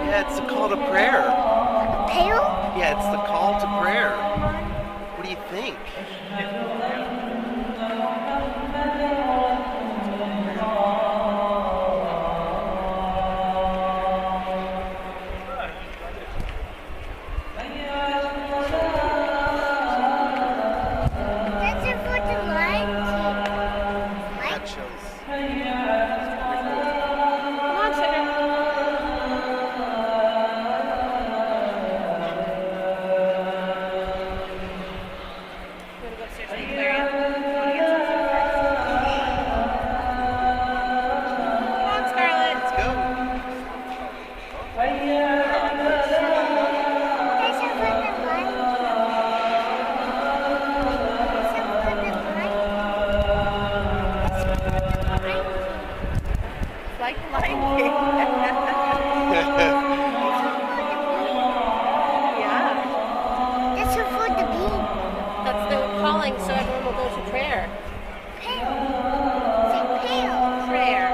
Yeah, it's the call to prayer. Prayer? Yeah, it's the call to prayer. What do you think? That's it for the light. That shows. Come on, sugar. You wanna go upstairs and clear it? You wanna get some food first? Come on, Scarlett. Let's go. That's it for the light. That's it for the light. Like Lion King. Yeah. That's it for the bean. That's the calling, so everyone will go to prayer. Prayer. Say prayer. Prayer.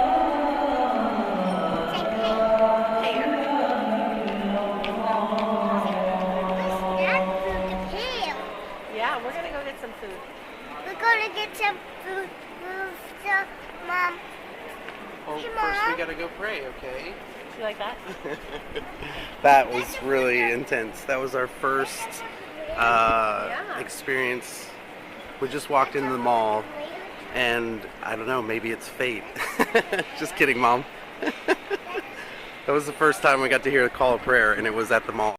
Say prayer. Prayer. What's that for the prayer? Yeah, we're gonna go get some food. We're gonna get some food. So, Mom. Well, Hey, first we Mom. gotta go pray, okay? You like that? That was really intense. That was our first experience. We just walked into the mall, and I don't know, maybe it's fate. Just kidding, Mom. That was the first time we got to hear the call of prayer, and it was at the mall.